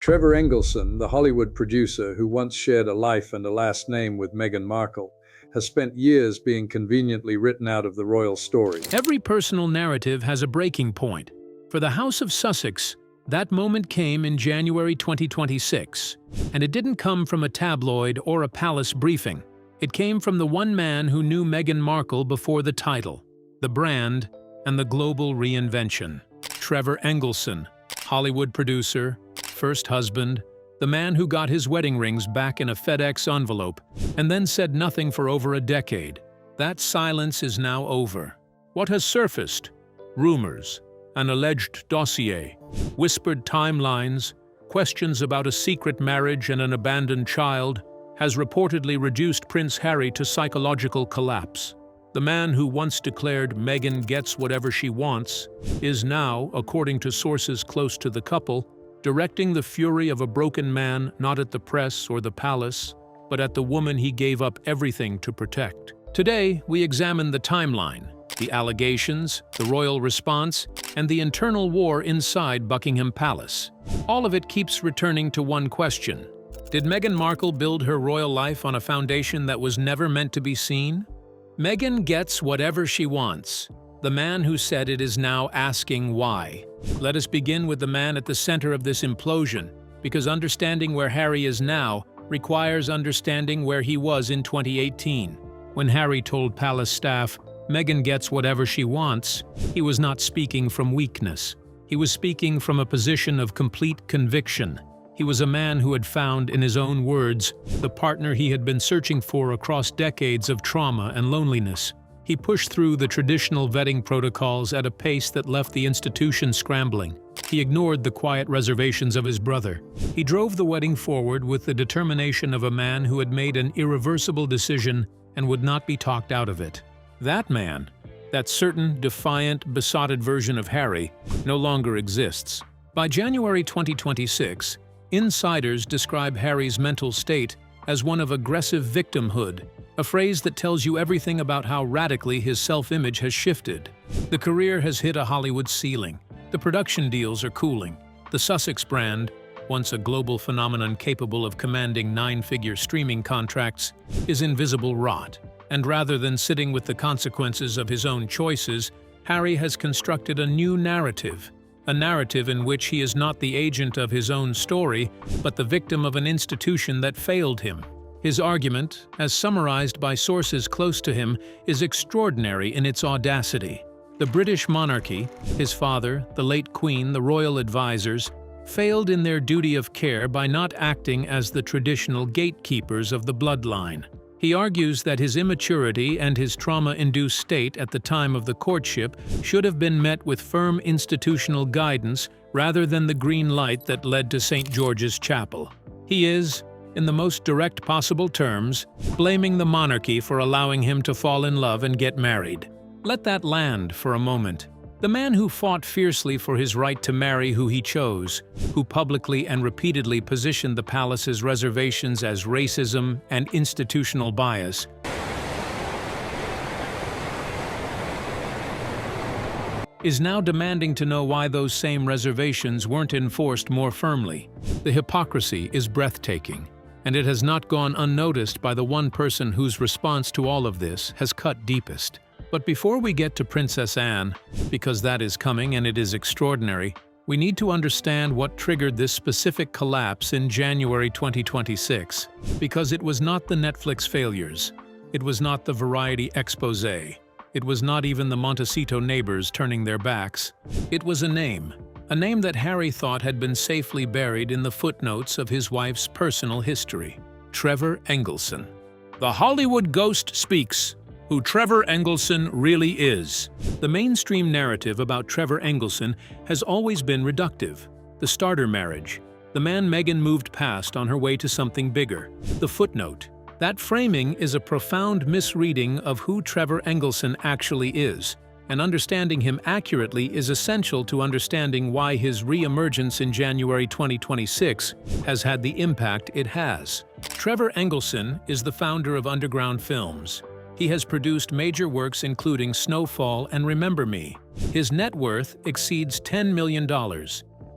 Trevor Engleson, the Hollywood producer who once shared a life and a last name with Meghan Markle, has spent years being conveniently written out of the royal story. Every personal narrative has a breaking point. For the House of Sussex, that moment came in January 2026, and it didn't come from a tabloid or a palace briefing. It came from the one man who knew Meghan Markle before the title, the brand, and the global reinvention. Trevor Engleson, Hollywood producer, first husband, the man who got his wedding rings back in a FedEx envelope and then said nothing for over a decade. That silence is now over. What has surfaced? Rumors, an alleged dossier, whispered timelines, questions about a secret marriage and an abandoned child, has reportedly reduced Prince Harry to psychological collapse. The man who once declared Meghan gets whatever she wants is now, according to sources close to the couple, directing the fury of a broken man not at the press or the palace, but at the woman he gave up everything to protect. Today, we examine the timeline, the allegations, the royal response, and the internal war inside Buckingham Palace. All of it keeps returning to one question. Did Meghan Markle build her royal life on a foundation that was never meant to be seen? Meghan gets whatever she wants. The man who said it is now asking why. Let us begin with the man at the center of this implosion, because understanding where Harry is now requires understanding where he was in 2018. When Harry told palace staff, Meghan gets whatever she wants, he was not speaking from weakness. He was speaking from a position of complete conviction. He was a man who had found, in his own words, the partner he had been searching for across decades of trauma and loneliness. He pushed through the traditional vetting protocols at a pace that left the institution scrambling. He ignored the quiet reservations of his brother. He drove the wedding forward with the determination of a man who had made an irreversible decision and would not be talked out of it. That man, that certain, defiant, besotted version of Harry, no longer exists. By January 2026, insiders describe Harry's mental state as one of aggressive victimhood, a phrase that tells you everything about how radically his self-image has shifted. The career has hit a Hollywood ceiling. The production deals are cooling. The Sussex brand, once a global phenomenon capable of commanding nine-figure streaming contracts, is in visible rot. And rather than sitting with the consequences of his own choices, Harry has constructed a new narrative. A narrative in which he is not the agent of his own story, but the victim of an institution that failed him. His argument, as summarized by sources close to him, is extraordinary in its audacity. The British monarchy, his father, the late Queen, the royal advisors, failed in their duty of care by not acting as the traditional gatekeepers of the bloodline. He argues that his immaturity and his trauma-induced state at the time of the courtship should have been met with firm institutional guidance rather than the green light that led to St. George's Chapel. He is, in the most direct possible terms, blaming the monarchy for allowing him to fall in love and get married. Let that land for a moment. The man who fought fiercely for his right to marry who he chose, who publicly and repeatedly positioned the palace's reservations as racism and institutional bias, is now demanding to know why those same reservations weren't enforced more firmly. The hypocrisy is breathtaking, and it has not gone unnoticed by the one person whose response to all of this has cut deepest. But before we get to Princess Anne, because that is coming and it is extraordinary, we need to understand what triggered this specific collapse in January 2026. Because it was not the Netflix failures. It was not the Variety expose. It was not even the Montecito neighbors turning their backs. It was a name that Harry thought had been safely buried in the footnotes of his wife's personal history. Trevor Engleson. The Hollywood ghost speaks. Who Trevor Engleson really is. The mainstream narrative about Trevor Engleson has always been reductive. The starter marriage. The man Meghan moved past on her way to something bigger. The footnote. That framing is a profound misreading of who Trevor Engleson actually is, and understanding him accurately is essential to understanding why his re-emergence in January 2026 has had the impact it has. Trevor Engleson is the founder of Underground Films. He has produced major works including Snowfall and Remember Me. His net worth exceeds $10 million.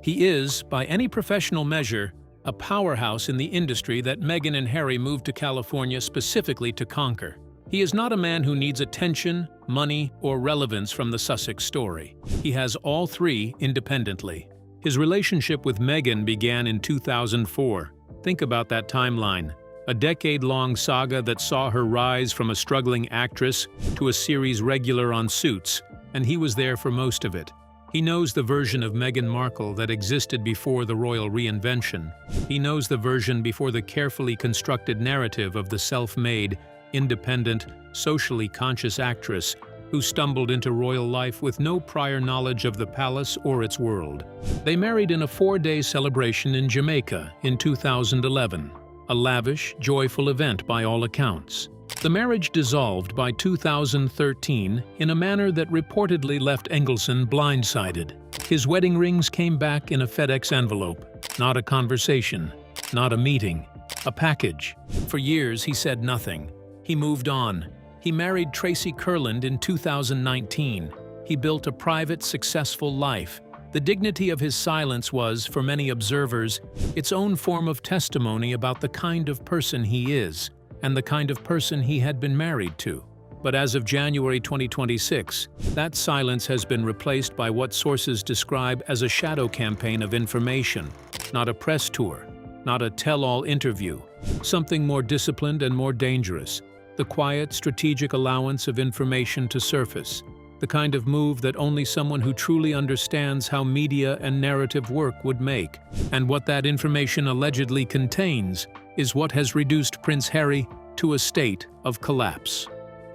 He is, by any professional measure, a powerhouse in the industry that Meghan and Harry moved to California specifically to conquer. He is not a man who needs attention, money, or relevance from the Sussex story. He has all three independently. His relationship with Meghan began in 2004. Think about that timeline. A decade-long saga that saw her rise from a struggling actress to a series regular on Suits, and he was there for most of it. He knows the version of Meghan Markle that existed before the royal reinvention. He knows the version before the carefully constructed narrative of the self-made, independent, socially conscious actress who stumbled into royal life with no prior knowledge of the palace or its world. They married in a 4-day celebration in Jamaica in 2011. A lavish, joyful event by all accounts. The marriage dissolved by 2013 in a manner that reportedly left Engelson blindsided. His wedding rings came back in a FedEx envelope. Not a conversation, not a meeting, a package. For years he said nothing. He moved on. He married Tracy Kurland in 2019. He built a private, successful life. The dignity of his silence was, for many observers, its own form of testimony about the kind of person he is, and the kind of person he had been married to. But as of January 2026, that silence has been replaced by what sources describe as a shadow campaign of information, not a press tour, not a tell-all interview, something more disciplined and more dangerous, the quiet, strategic allowance of information to surface. The kind of move that only someone who truly understands how media and narrative work would make. And what that information allegedly contains is what has reduced Prince Harry to a state of collapse.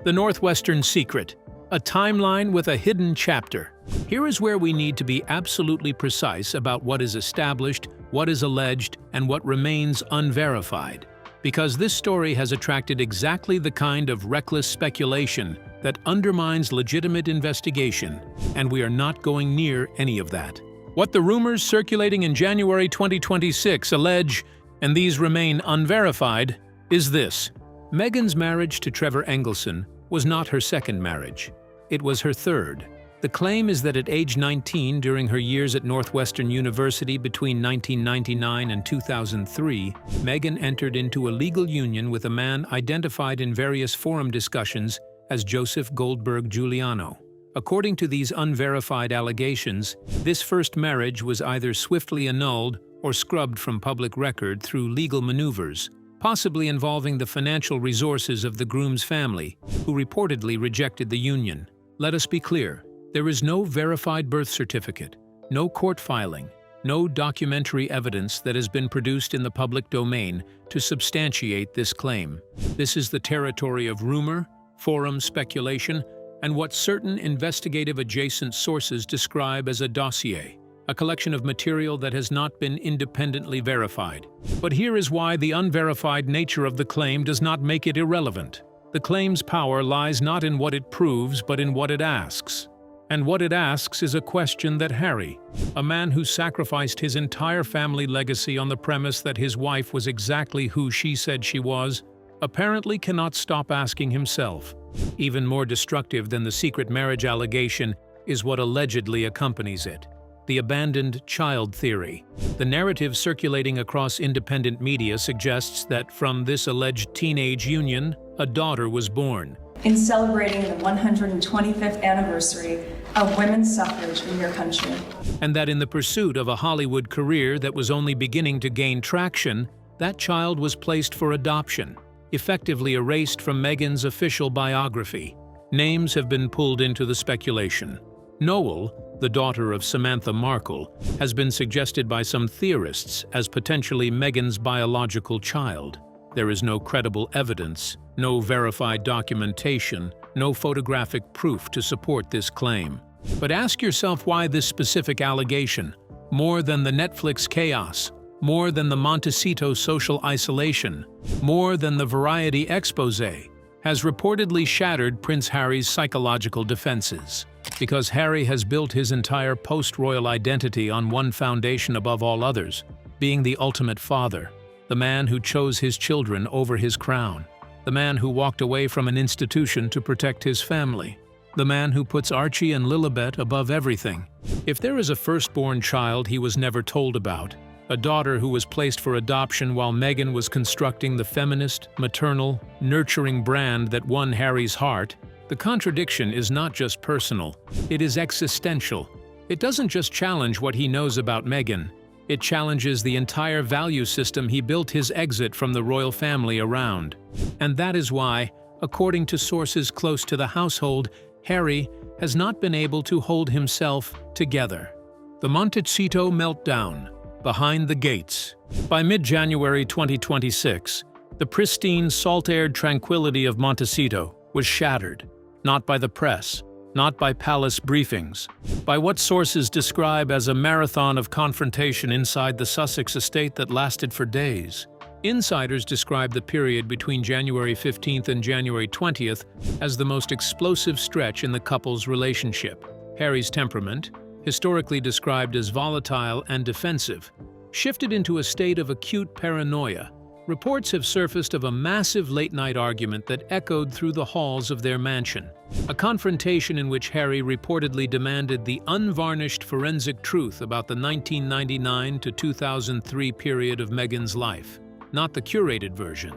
The Northwestern Secret, a timeline with a hidden chapter. Here is where we need to be absolutely precise about what is established, what is alleged, and what remains unverified. Because this story has attracted exactly the kind of reckless speculation that undermines legitimate investigation, and we are not going near any of that. What the rumors circulating in January 2026 allege, and these remain unverified, is this. Meghan's marriage to Trevor Engleson was not her second marriage. It was her third. The claim is that at age 19, during her years at Northwestern University between 1999 and 2003, Meghan entered into a legal union with a man identified in various forum discussions as Joseph Goldberg Giuliano. According to these unverified allegations, this first marriage was either swiftly annulled or scrubbed from public record through legal maneuvers, possibly involving the financial resources of the groom's family, who reportedly rejected the union. Let us be clear. There is no verified birth certificate, no court filing, no documentary evidence that has been produced in the public domain to substantiate this claim. This is the territory of rumor, forum speculation, and what certain investigative adjacent sources describe as a dossier, a collection of material that has not been independently verified. But here is why the unverified nature of the claim does not make it irrelevant. The claim's power lies not in what it proves, but in what it asks. And what it asks is a question that Harry, a man who sacrificed his entire family legacy on the premise that his wife was exactly who she said she was, apparently cannot stop asking himself. Even more destructive than the secret marriage allegation is what allegedly accompanies it. The abandoned child theory. The narrative circulating across independent media suggests that from this alleged teenage union, a daughter was born. In celebrating the 125th anniversary of women's suffrage in your country. And that in the pursuit of a Hollywood career that was only beginning to gain traction, that child was placed for adoption, effectively erased from Meghan's official biography. Names have been pulled into the speculation. Noel, the daughter of Samantha Markle, has been suggested by some theorists as potentially Meghan's biological child. There is no credible evidence, no verified documentation, no photographic proof to support this claim. But ask yourself why this specific allegation, more than the Netflix chaos, more than the Montecito social isolation, more than the Variety exposé, has reportedly shattered Prince Harry's psychological defenses. Because Harry has built his entire post-royal identity on one foundation above all others, being the ultimate father, the man who chose his children over his crown, the man who walked away from an institution to protect his family. the man who puts Archie and Lilibet above everything. If there is a firstborn child he was never told about, a daughter who was placed for adoption while Meghan was constructing the feminist, maternal, nurturing brand that won Harry's heart, the contradiction is not just personal, it is existential. It doesn't just challenge what he knows about Meghan, it challenges the entire value system he built his exit from the royal family around. And that is why, according to sources close to the household, Harry has not been able to hold himself together. The Montecito Meltdown. Behind the gates. By mid-January 2026, the pristine, salt-aired tranquility of Montecito was shattered, not by the press, not by palace briefings, by what sources describe as a marathon of confrontation inside the Sussex estate that lasted for days. Insiders describe the period between January 15th and January 20th as the most explosive stretch in the couple's relationship. Harry's temperament, historically described as volatile and defensive, shifted into a state of acute paranoia. Reports have surfaced of a massive late-night argument that echoed through the halls of their mansion, a confrontation in which Harry reportedly demanded the unvarnished forensic truth about the 1999 to 2003 period of Meghan's life, not the curated version,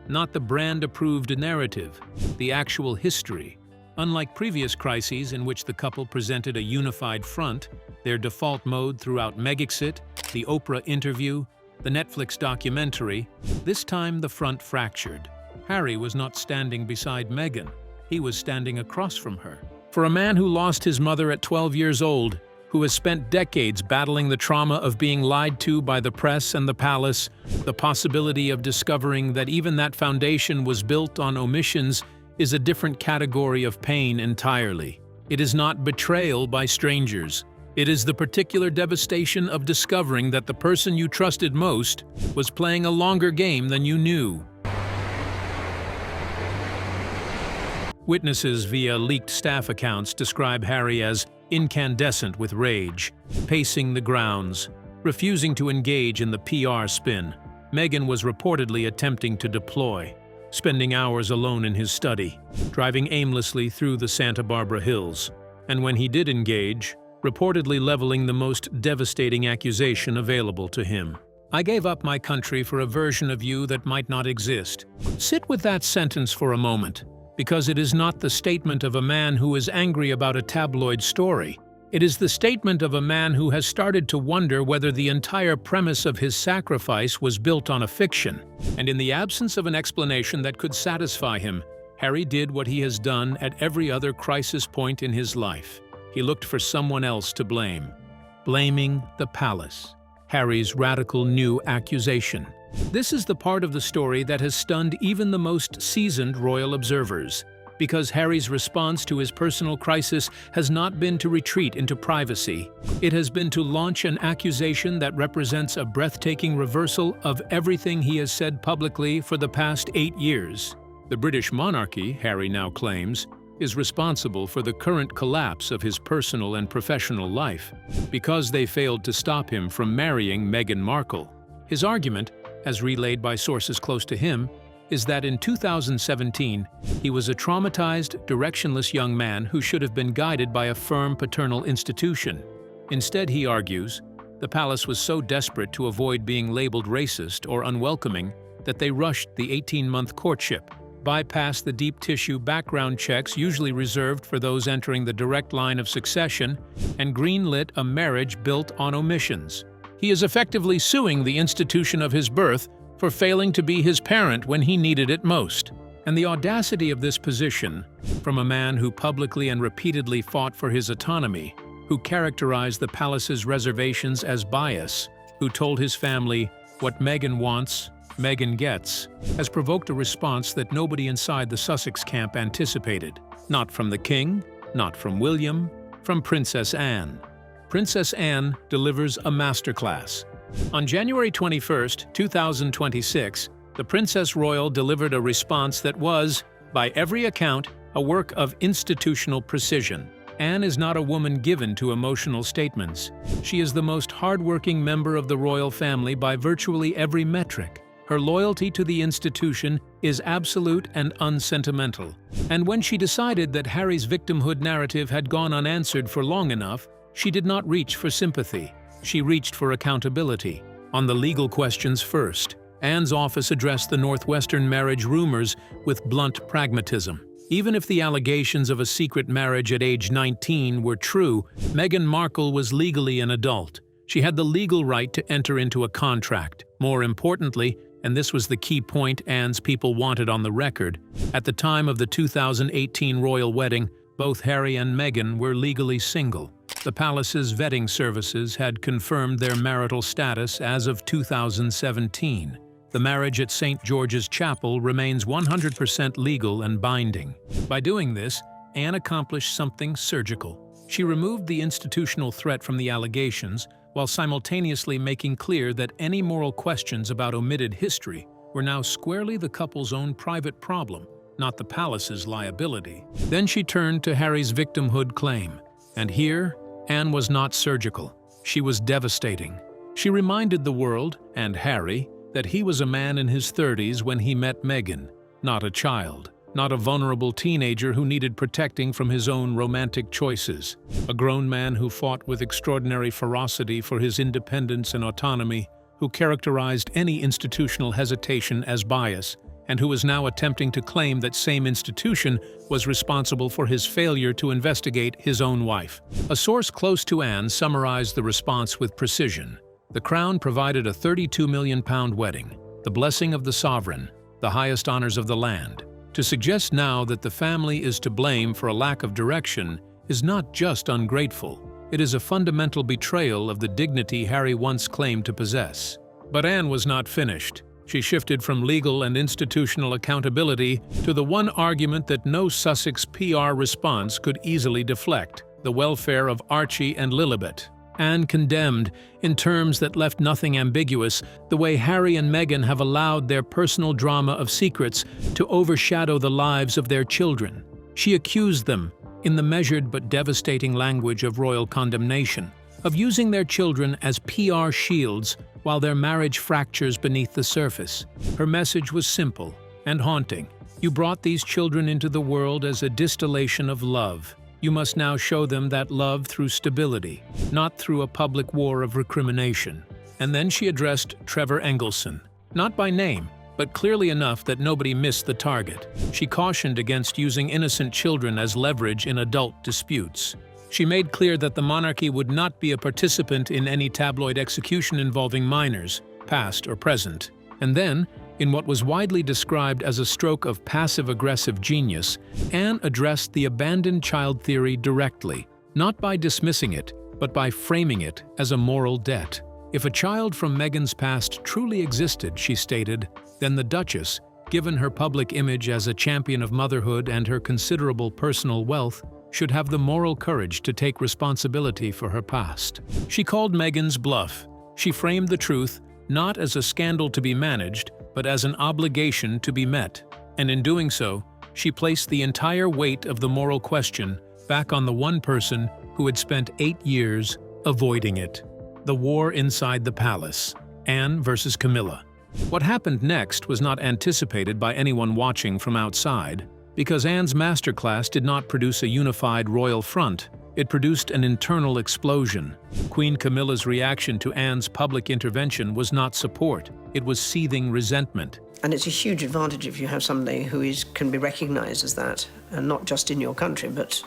not the brand-approved narrative, the actual history. Unlike previous crises in which the couple presented a unified front, their default mode throughout Megxit, the Oprah interview, the Netflix documentary, this time the front fractured. Harry was not standing beside Meghan, he was standing across from her. For a man who lost his mother at 12 years old, who has spent decades battling the trauma of being lied to by the press and the palace, the possibility of discovering that even that foundation was built on omissions is a different category of pain entirely. It is not betrayal by strangers. It is the particular devastation of discovering that the person you trusted most was playing a longer game than you knew. Witnesses via leaked staff accounts describe Harry as incandescent with rage, pacing the grounds, refusing to engage in the PR spin Meghan was reportedly attempting to deploy, spending hours alone in his study, driving aimlessly through the Santa Barbara Hills, and when he did engage, reportedly leveling the most devastating accusation available to him. "I gave up my country for a version of you that might not exist." Sit with that sentence for a moment, because it is not the statement of a man who is angry about a tabloid story. It is the statement of a man who has started to wonder whether the entire premise of his sacrifice was built on a fiction. And in the absence of an explanation that could satisfy him, Harry did what he has done at every other crisis point in his life. He looked for someone else to blame. Blaming the palace. Harry's radical new accusation. This is the part of the story that has stunned even the most seasoned royal observers, because Harry's response to his personal crisis has not been to retreat into privacy. It has been to launch an accusation that represents a breathtaking reversal of everything he has said publicly for the past 8 years. The British monarchy, Harry now claims, is responsible for the current collapse of his personal and professional life, because they failed to stop him from marrying Meghan Markle. His argument, as relayed by sources close to him, is that in 2017, he was a traumatized, directionless young man who should have been guided by a firm paternal institution. Instead, he argues, the palace was so desperate to avoid being labeled racist or unwelcoming that they rushed the 18-month courtship, bypassed the deep-tissue background checks usually reserved for those entering the direct line of succession, and greenlit a marriage built on omissions. He is effectively suing the institution of his birth for failing to be his parent when he needed it most. And the audacity of this position, from a man who publicly and repeatedly fought for his autonomy, who characterized the palace's reservations as bias, who told his family, "What Meghan wants, Meghan gets," has provoked a response that nobody inside the Sussex camp anticipated. Not from the king, not from William, from Princess Anne. Princess Anne delivers a masterclass. On January 21, 2026, the Princess Royal delivered a response that was, by every account, a work of institutional precision. Anne is not a woman given to emotional statements. She is the most hardworking member of the royal family by virtually every metric. Her loyalty to the institution is absolute and unsentimental. And when she decided that Harry's victimhood narrative had gone unanswered for long enough, she did not reach for sympathy. She reached for accountability. On the legal questions first, Anne's office addressed the Northwestern marriage rumors with blunt pragmatism. Even if the allegations of a secret marriage at age 19 were true, Meghan Markle was legally an adult. She had the legal right to enter into a contract. More importantly, and this was the key point Anne's people wanted on the record, at the time of the 2018 royal wedding, both Harry and Meghan were legally single. The palace's vetting services had confirmed their marital status as of 2017. The marriage at St. George's Chapel remains 100% legal and binding. By doing this, Anne accomplished something surgical. She removed the institutional threat from the allegations, while simultaneously making clear that any moral questions about omitted history were now squarely the couple's own private problem, not the palace's liability. Then she turned to Harry's victimhood claim. And here, Anne was not surgical. She was devastating. She reminded the world, and Harry, that he was a man in his 30s when he met Meghan, not a child, not a vulnerable teenager who needed protecting from his own romantic choices, a grown man who fought with extraordinary ferocity for his independence and autonomy, who characterized any institutional hesitation as bias, and who is now attempting to claim that same institution was responsible for his failure to investigate his own wife. A source close to Anne summarized the response with precision. The Crown provided a £32 million wedding, the blessing of the sovereign, the highest honors of the land. To suggest now that the family is to blame for a lack of direction is not just ungrateful, it is a fundamental betrayal of the dignity Harry once claimed to possess. But Anne was not finished. She shifted from legal and institutional accountability to the one argument that no Sussex PR response could easily deflect: the welfare of Archie and Lilibet. Anne condemned, in terms that left nothing ambiguous, the way Harry and Meghan have allowed their personal drama of secrets to overshadow the lives of their children. She accused them, in the measured but devastating language of royal condemnation, of using their children as PR shields while their marriage fractures beneath the surface. Her message was simple and haunting. You brought these children into the world as a distillation of love. You must now show them that love through stability, not through a public war of recrimination. And then she addressed Trevor Engleson, not by name, but clearly enough that nobody missed the target. She cautioned against using innocent children as leverage in adult disputes. She made clear that the monarchy would not be a participant in any tabloid execution involving minors, past or present. And then, in what was widely described as a stroke of passive-aggressive genius, Anne addressed the abandoned child theory directly, not by dismissing it, but by framing it as a moral debt. If a child from Meghan's past truly existed, she stated, then the Duchess, given her public image as a champion of motherhood and her considerable personal wealth, should have the moral courage to take responsibility for her past. She called Meghan's bluff. She framed the truth not as a scandal to be managed, but as an obligation to be met. And in doing so, she placed the entire weight of the moral question back on the one person who had spent 8 years avoiding it. The war inside the palace. Anne versus Camilla. What happened next was not anticipated by anyone watching from outside, because Anne's masterclass did not produce a unified royal front. It produced an internal explosion. Queen Camilla's reaction to Anne's public intervention was not support. It was seething resentment. And it's a huge advantage if you have somebody who can be recognized as that, and not just in your country, but...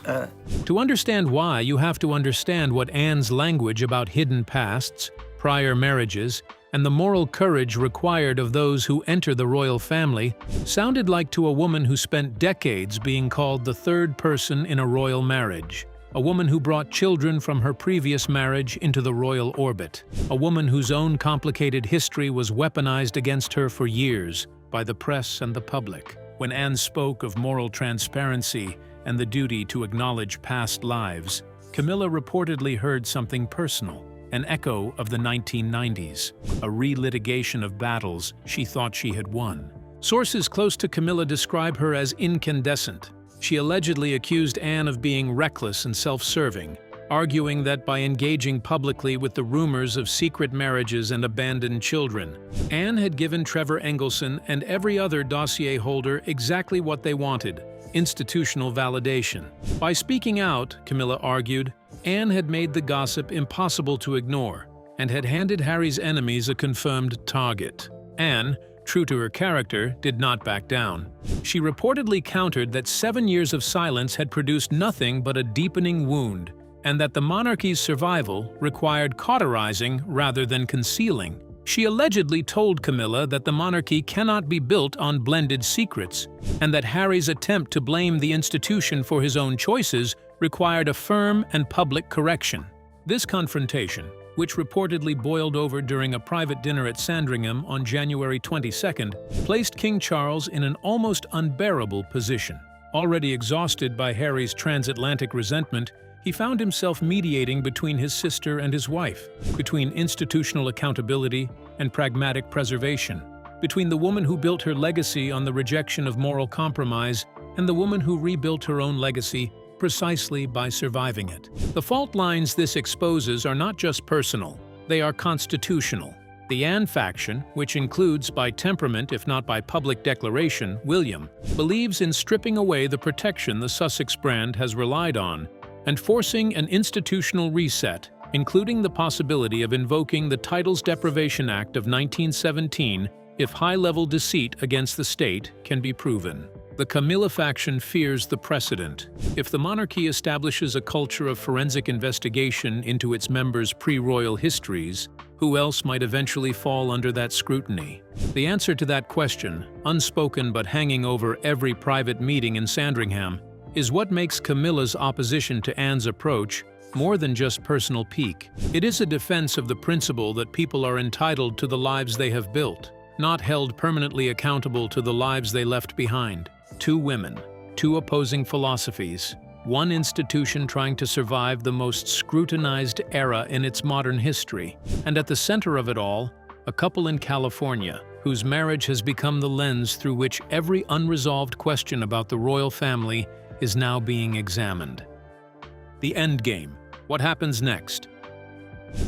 To understand why, you have to understand what Anne's language about hidden pasts, prior marriages, and the moral courage required of those who enter the royal family sounded like to a woman who spent decades being called the third person in a royal marriage. A woman who brought children from her previous marriage into the royal orbit. A woman whose own complicated history was weaponized against her for years by the press and the public. When Anne spoke of moral transparency and the duty to acknowledge past lives, Camilla reportedly heard something personal, an echo of the 1990s, a relitigation of battles she thought she had won. Sources close to Camilla describe her as incandescent. She allegedly accused Anne of being reckless and self-serving, arguing that by engaging publicly with the rumors of secret marriages and abandoned children, Anne had given Trevor Engleson and every other dossier holder exactly what they wanted: institutional validation. By speaking out, Camilla argued, Anne had made the gossip impossible to ignore and had handed Harry's enemies a confirmed target. Anne, true to her character, did not back down. She reportedly countered that 7 years of silence had produced nothing but a deepening wound, and that the monarchy's survival required cauterizing rather than concealing. She allegedly told Camilla that the monarchy cannot be built on blended secrets, and that Harry's attempt to blame the institution for his own choices required a firm and public correction. This confrontation, which reportedly boiled over during a private dinner at Sandringham on January 22nd, placed King Charles in an almost unbearable position. Already exhausted by Harry's transatlantic resentment, he found himself mediating between his sister and his wife, between institutional accountability and pragmatic preservation, between the woman who built her legacy on the rejection of moral compromise and the woman who rebuilt her own legacy precisely by surviving it. The fault lines this exposes are not just personal, they are constitutional. The Anne faction, which includes by temperament if not by public declaration William, believes in stripping away the protection the Sussex brand has relied on and forcing an institutional reset, including the possibility of invoking the Titles Deprivation Act of 1917 if high-level deceit against the state can be proven. The Camilla faction fears the precedent. If the monarchy establishes a culture of forensic investigation into its members' pre-royal histories, who else might eventually fall under that scrutiny? The answer to that question, unspoken but hanging over every private meeting in Sandringham, is what makes Camilla's opposition to Anne's approach more than just personal pique. It is a defense of the principle that people are entitled to the lives they have built, not held permanently accountable to the lives they left behind. Two women, two opposing philosophies, one institution trying to survive the most scrutinized era in its modern history, and at the center of it all, a couple in California, whose marriage has become the lens through which every unresolved question about the royal family is now being examined. The Endgame. What happens next?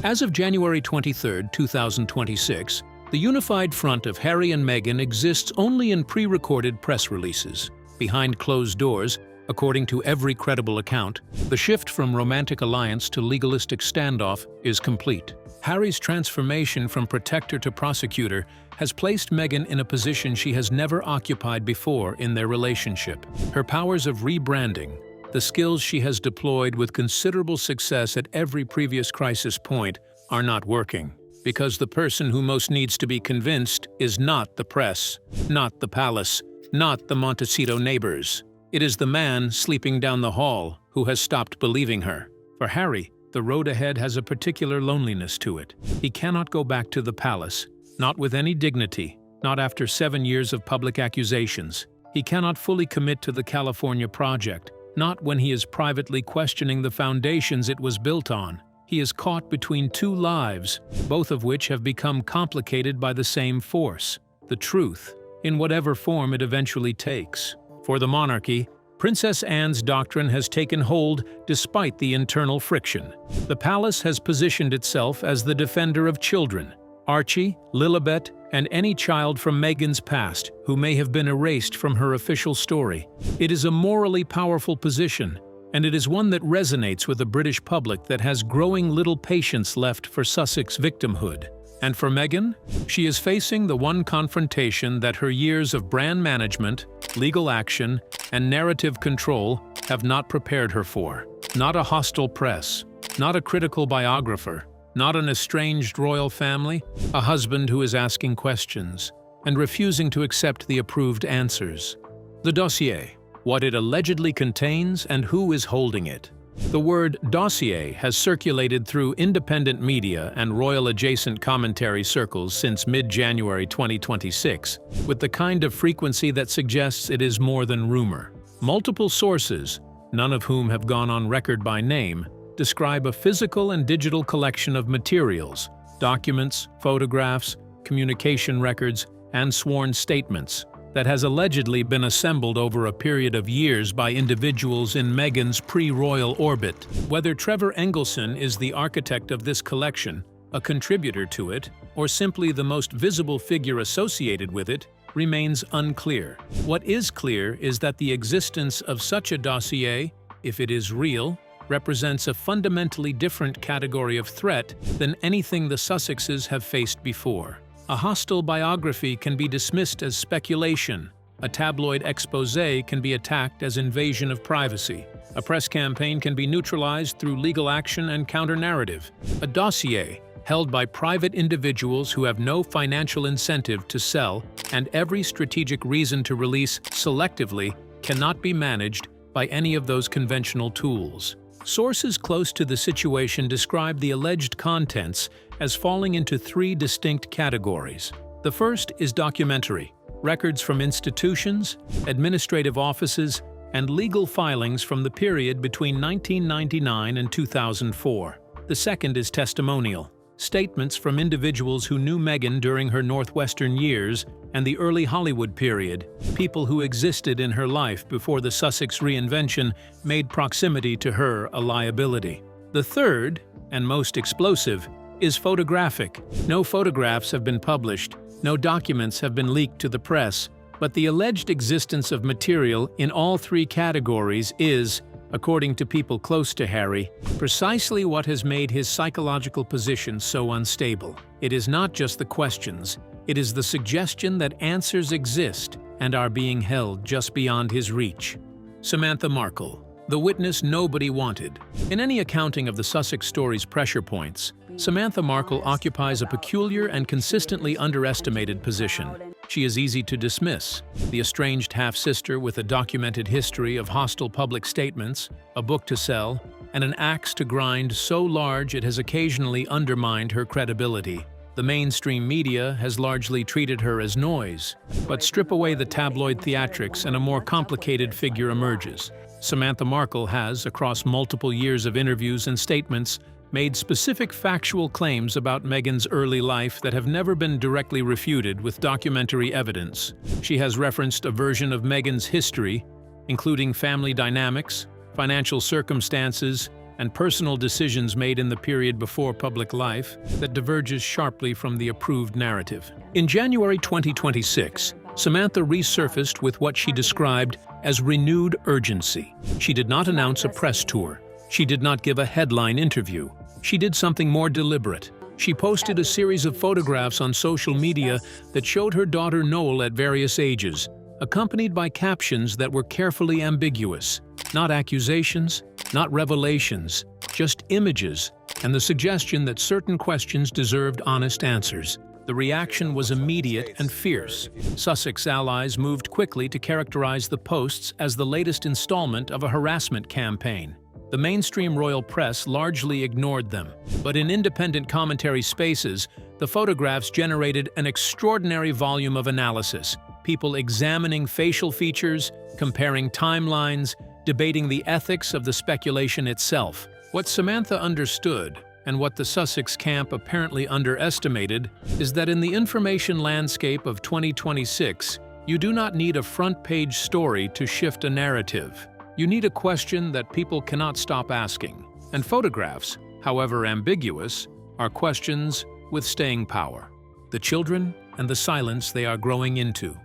As of January 23, 2026, the unified front of Harry and Meghan exists only in pre-recorded press releases. Behind closed doors, according to every credible account, the shift from romantic alliance to legalistic standoff is complete. Harry's transformation from protector to prosecutor has placed Meghan in a position she has never occupied before in their relationship. Her powers of rebranding, the skills she has deployed with considerable success at every previous crisis point, are not working. Because the person who most needs to be convinced is not the press, not the palace, not the Montecito neighbors. It is the man sleeping down the hall who has stopped believing her. For Harry, the road ahead has a particular loneliness to it. He cannot go back to the palace, not with any dignity, not after 7 years of public accusations. He cannot fully commit to the California project, not when he is privately questioning the foundations it was built on. He is caught between two lives, both of which have become complicated by the same force: the truth, in whatever form it eventually takes. For the monarchy, Princess Anne's doctrine has taken hold despite the internal friction. The palace has positioned itself as the defender of children, Archie, Lilibet, and any child from Meghan's past who may have been erased from her official story. It is a morally powerful position, and it is one that resonates with a British public that has growing little patience left for Sussex victimhood. And for Meghan, she is facing the one confrontation that her years of brand management, legal action, and narrative control have not prepared her for. Not a hostile press, not a critical biographer, not an estranged royal family, a husband who is asking questions and refusing to accept the approved answers. The dossier, what it allegedly contains and who is holding it. The word dossier has circulated through independent media and royal-adjacent commentary circles since mid-January 2026, with the kind of frequency that suggests it is more than rumor. Multiple sources, none of whom have gone on record by name, describe a physical and digital collection of materials, documents, photographs, communication records, and sworn statements, that has allegedly been assembled over a period of years by individuals in Meghan's pre-royal orbit. Whether Trevor Engleson is the architect of this collection, a contributor to it, or simply the most visible figure associated with it, remains unclear. What is clear is that the existence of such a dossier, if it is real, represents a fundamentally different category of threat than anything the Sussexes have faced before. A hostile biography can be dismissed as speculation. A tabloid exposé can be attacked as invasion of privacy. A press campaign can be neutralized through legal action and counter-narrative. A dossier, held by private individuals who have no financial incentive to sell and every strategic reason to release selectively, cannot be managed by any of those conventional tools. Sources close to the situation describe the alleged contents as falling into three distinct categories. The first is documentary, records from institutions, administrative offices, and legal filings from the period between 1999 and 2004. The second is testimonial, statements from individuals who knew Meghan during her Northwestern years and the early Hollywood period, people who existed in her life before the Sussex reinvention made proximity to her a liability. The third, and most explosive, is photographic. No photographs have been published, no documents have been leaked to the press, but the alleged existence of material in all three categories is, according to people close to Harry, precisely what has made his psychological position so unstable. It is not just the questions, it is the suggestion that answers exist and are being held just beyond his reach. Samantha Markle, the witness nobody wanted. In any accounting of the Sussex story's pressure points, Samantha Markle occupies a peculiar and consistently underestimated position. She is easy to dismiss, the estranged half-sister with a documented history of hostile public statements, a book to sell, and an axe to grind so large it has occasionally undermined her credibility. The mainstream media has largely treated her as noise, but strip away the tabloid theatrics and a more complicated figure emerges. Samantha Markle has, across multiple years of interviews and statements, made specific factual claims about Meghan's early life that have never been directly refuted with documentary evidence. She has referenced a version of Meghan's history, including family dynamics, financial circumstances, and personal decisions made in the period before public life, that diverges sharply from the approved narrative. In January 2026, Samantha resurfaced with what she described as renewed urgency. She did not announce a press tour. She did not give a headline interview. She did something more deliberate. She posted a series of photographs on social media that showed her daughter Noel at various ages, accompanied by captions that were carefully ambiguous. Not accusations, not revelations, just images, and the suggestion that certain questions deserved honest answers. The reaction was immediate and fierce. Sussex allies moved quickly to characterize the posts as the latest installment of a harassment campaign. The mainstream royal press largely ignored them, but in independent commentary spaces, the photographs generated an extraordinary volume of analysis, people examining facial features, comparing timelines, debating the ethics of the speculation itself. What Samantha understood, and what the Sussex camp apparently underestimated, is that in the information landscape of 2026, you do not need a front-page story to shift a narrative. You need a question that people cannot stop asking. And photographs, however ambiguous, are questions with staying power. The children and the silence they are growing into.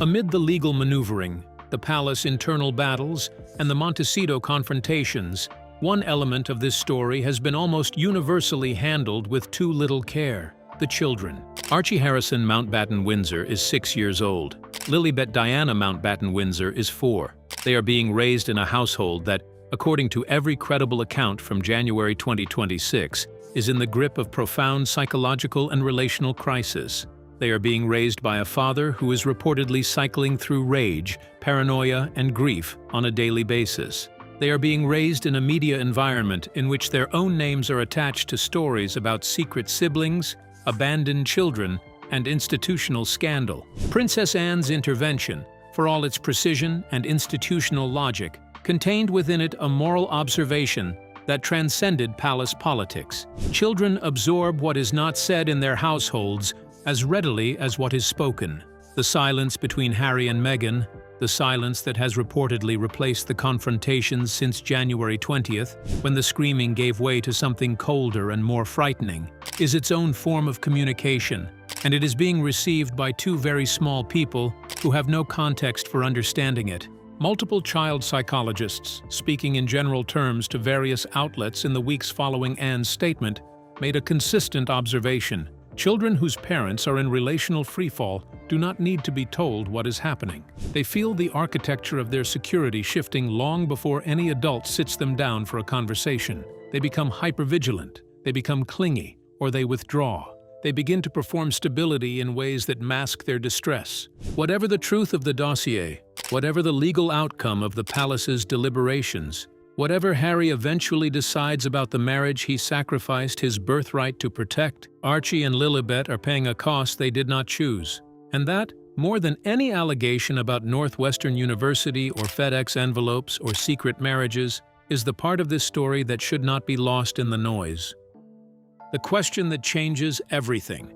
Amid the legal maneuvering, the palace internal battles, and the Montecito confrontations, one element of this story has been almost universally handled with too little care: the children. Archie Harrison Mountbatten Windsor is 6 years old. Lilibet Diana Mountbatten Windsor is 4. They are being raised in a household that, according to every credible account from January 2026, is in the grip of profound psychological and relational crisis. They are being raised by a father who is reportedly cycling through rage, paranoia, and grief on a daily basis. They are being raised in a media environment in which their own names are attached to stories about secret siblings, abandoned children, and institutional scandal. Princess Anne's intervention, for all its precision and institutional logic, contained within it a moral observation that transcended palace politics. Children absorb what is not said in their households as readily as what is spoken. The silence between Harry and Meghan, the silence that has reportedly replaced the confrontations since January 20th, when the screaming gave way to something colder and more frightening, is its own form of communication, and it is being received by two very small people who have no context for understanding it. Multiple child psychologists, speaking in general terms to various outlets in the weeks following Anne's statement, made a consistent observation. Children whose parents are in relational freefall do not need to be told what is happening. They feel the architecture of their security shifting long before any adult sits them down for a conversation. They become hypervigilant, they become clingy, or they withdraw. They begin to perform stability in ways that mask their distress. Whatever the truth of the dossier, whatever the legal outcome of the palace's deliberations, whatever Harry eventually decides about the marriage he sacrificed his birthright to protect, Archie and Lilibet are paying a cost they did not choose. And that, more than any allegation about Northwestern University or FedEx envelopes or secret marriages, is the part of this story that should not be lost in the noise. The question that changes everything.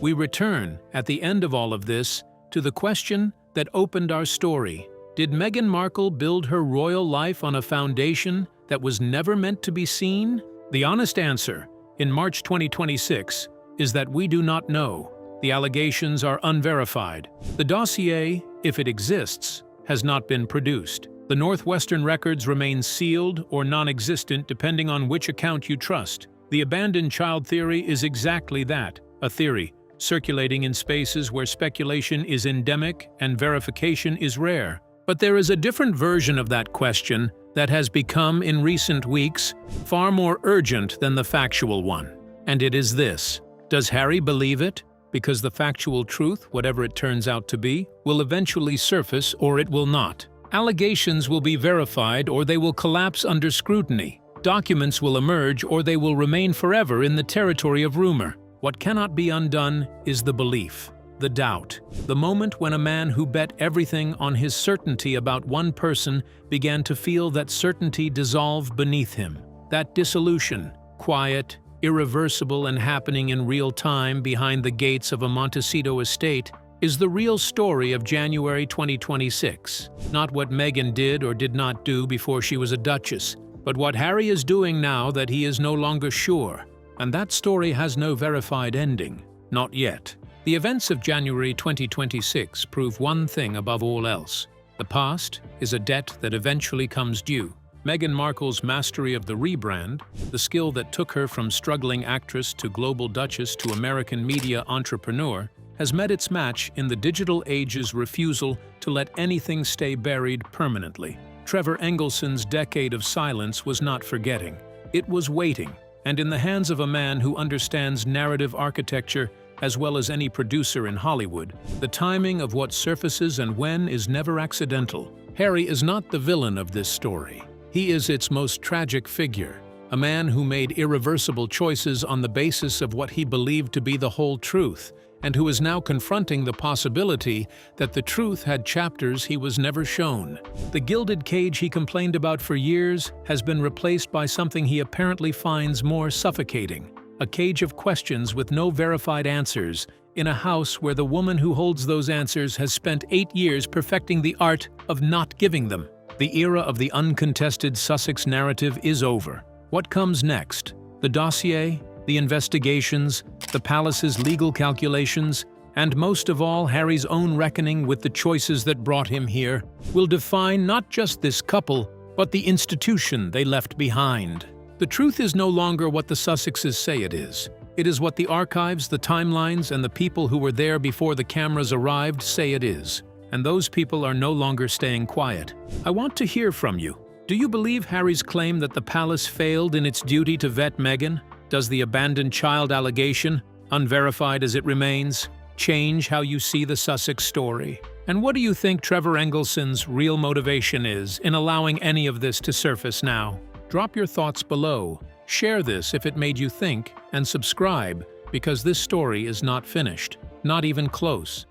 We return, at the end of all of this, to the question that opened our story. Did Meghan Markle build her royal life on a foundation that was never meant to be seen? The honest answer, in March 2026, is that we do not know. The allegations are unverified. The dossier, if it exists, has not been produced. The Northwestern records remain sealed or non-existent depending on which account you trust. The abandoned child theory is exactly that, a theory, circulating in spaces where speculation is endemic and verification is rare. But there is a different version of that question that has become, in recent weeks, far more urgent than the factual one. And it is this: does Harry believe it? Because the factual truth, whatever it turns out to be, will eventually surface or it will not. Allegations will be verified or they will collapse under scrutiny. Documents will emerge or they will remain forever in the territory of rumor. What cannot be undone is the belief, the doubt, the moment when a man who bet everything on his certainty about one person began to feel that certainty dissolve beneath him. That dissolution, quiet, irreversible and happening in real time behind the gates of a Montecito estate, is the real story of January 2026. Not what Meghan did or did not do before she was a duchess, but what Harry is doing now that he is no longer sure. And that story has no verified ending. Not yet. The events of January 2026 prove one thing above all else. The past is a debt that eventually comes due. Meghan Markle's mastery of the rebrand, the skill that took her from struggling actress to global duchess to American media entrepreneur, has met its match in the digital age's refusal to let anything stay buried permanently. Trevor Engelson's decade of silence was not forgetting. It was waiting, and in the hands of a man who understands narrative architecture as well as any producer in Hollywood, the timing of what surfaces and when is never accidental. Harry is not the villain of this story. He is its most tragic figure, a man who made irreversible choices on the basis of what he believed to be the whole truth, and who is now confronting the possibility that the truth had chapters he was never shown. The gilded cage he complained about for years has been replaced by something he apparently finds more suffocating, a cage of questions with no verified answers, in a house where the woman who holds those answers has spent 8 years perfecting the art of not giving them. The era of the uncontested Sussex narrative is over. What comes next? The dossier, the investigations, the palace's legal calculations, and most of all, Harry's own reckoning with the choices that brought him here, will define not just this couple, but the institution they left behind. The truth is no longer what the Sussexes say it is. It is what the archives, the timelines, and the people who were there before the cameras arrived say it is. And those people are no longer staying quiet. I want to hear from you. Do you believe Harry's claim that the palace failed in its duty to vet Meghan? Does the abandoned child allegation, unverified as it remains, change how you see the Sussex story? And what do you think Trevor Engelson's real motivation is in allowing any of this to surface now? Drop your thoughts below, share this if it made you think, and subscribe, because this story is not finished, not even close.